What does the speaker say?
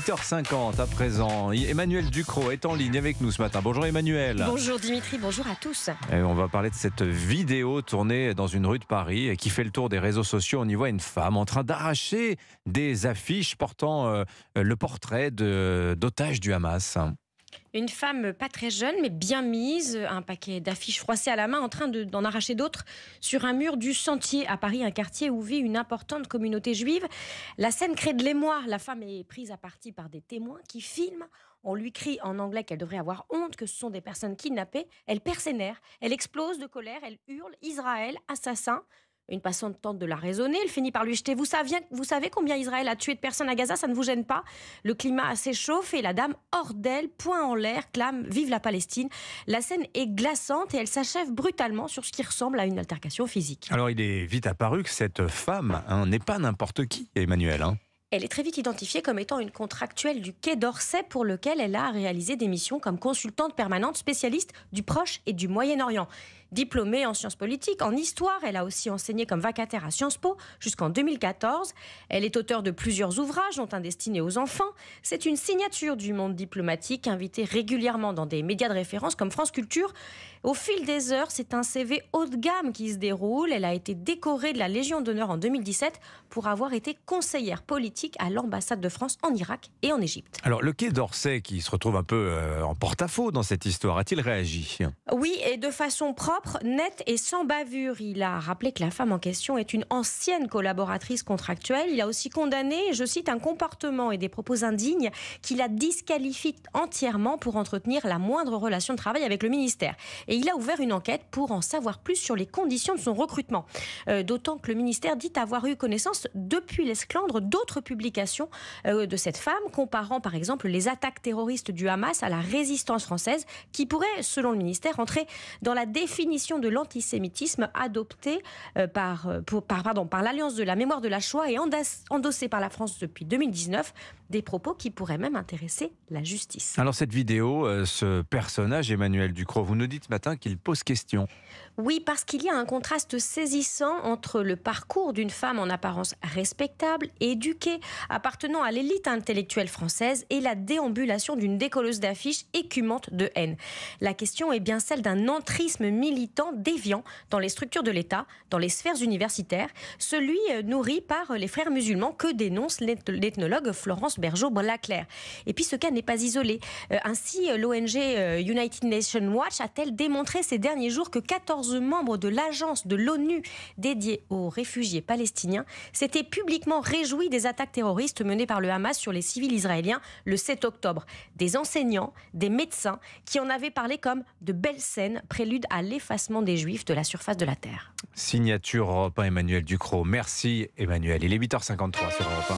8h50 à présent. Emmanuel Ducrot est en ligne avec nous ce matin. Bonjour Emmanuel. Bonjour Dimitri, bonjour à tous. Et on va parler de cette vidéo tournée dans une rue de Paris qui fait le tour des réseaux sociaux. On y voit une femme en train d'arracher des affiches portant le portrait d'otages du Hamas. Une femme pas très jeune mais bien mise, un paquet d'affiches froissées à la main en train d'en arracher d'autres sur un mur du Sentier à Paris, un quartier où vit une importante communauté juive. La scène crée de l'émoi. La femme est prise à partie par des témoins qui filment. On lui crie en anglais qu'elle devrait avoir honte, que ce sont des personnes kidnappées. Elle perd ses nerfs, elle explose de colère, elle hurle « Israël, assassin ». Une passante tente de la raisonner, elle finit par lui jeter « Vous savez combien Israël a tué de personnes à Gaza, ça ne vous gêne pas ?» Le climat s'échauffe et la dame, hors d'elle, poing en l'air, clame « Vive la Palestine !» La scène est glaçante et elle s'achève brutalement sur ce qui ressemble à une altercation physique. Alors il est vite apparu que cette femme n'est pas n'importe qui, Emmanuel. Elle est très vite identifiée comme étant une contractuelle du Quai d'Orsay pour lequel elle a réalisé des missions comme consultante permanente spécialiste du Proche et du Moyen-Orient. Diplômée en sciences politiques, en histoire, elle a aussi enseigné comme vacataire à Sciences Po jusqu'en 2014. Elle est auteure de plusieurs ouvrages, dont un destiné aux enfants. C'est une signature du monde diplomatique, invitée régulièrement dans des médias de référence comme France Culture. Au fil des heures, c'est un CV haut de gamme qui se déroule. Elle a été décorée de la Légion d'honneur en 2017 pour avoir été conseillère politique à l'ambassade de France en Irak et en Égypte. Alors le Quai d'Orsay, qui se retrouve un peu en porte-à-faux dans cette histoire, a-t-il réagi ? Oui, et de façon propre, nette et sans bavure. Il a rappelé que la femme en question est une ancienne collaboratrice contractuelle. Il a aussi condamné, je cite, un comportement et des propos indignes qui la disqualifient entièrement pour entretenir la moindre relation de travail avec le ministère. Et il a ouvert une enquête pour en savoir plus sur les conditions de son recrutement. D'autant que le ministère dit avoir eu connaissance depuis l'esclandre d'autres publications de cette femme, comparant par exemple les attaques terroristes du Hamas à la résistance française, qui pourrait, selon le ministère, entrer dans la définition de l'antisémitisme adoptée par l'Alliance de la mémoire de la Shoah et endossée par la France depuis 2019, des propos qui pourraient même intéresser la justice. Alors cette vidéo, ce personnage, Emmanuel Ducrot, vous nous dites ce matin qu'il pose question. Oui, parce qu'il y a un contraste saisissant entre le parcours d'une femme en apparence respectable, éduquée, appartenant à l'élite intellectuelle française et la déambulation d'une décolleuse d'affiches écumante de haine. La question est bien celle d'un entrisme militant déviant dans les structures de l'État, dans les sphères universitaires, celui nourri par les frères musulmans que dénonce l'ethnologue Florence Bergeau-Blaclair. Et puis ce cas n'est pas isolé. Ainsi, l'ONG United Nations Watch a-t-elle démontré ces derniers jours que 14 membres de l'agence de l'ONU dédiée aux réfugiés palestiniens s'étaient publiquement réjouis des attaques terroristes menées par le Hamas sur les civils israéliens le 7 octobre. Des enseignants, des médecins qui en avaient parlé comme de belles scènes, prélude à l'effacement des Juifs de la surface de la Terre. Signature Europe 1, Emmanuel Ducrot. Merci Emmanuel. Il est 8h53 sur Europe 1.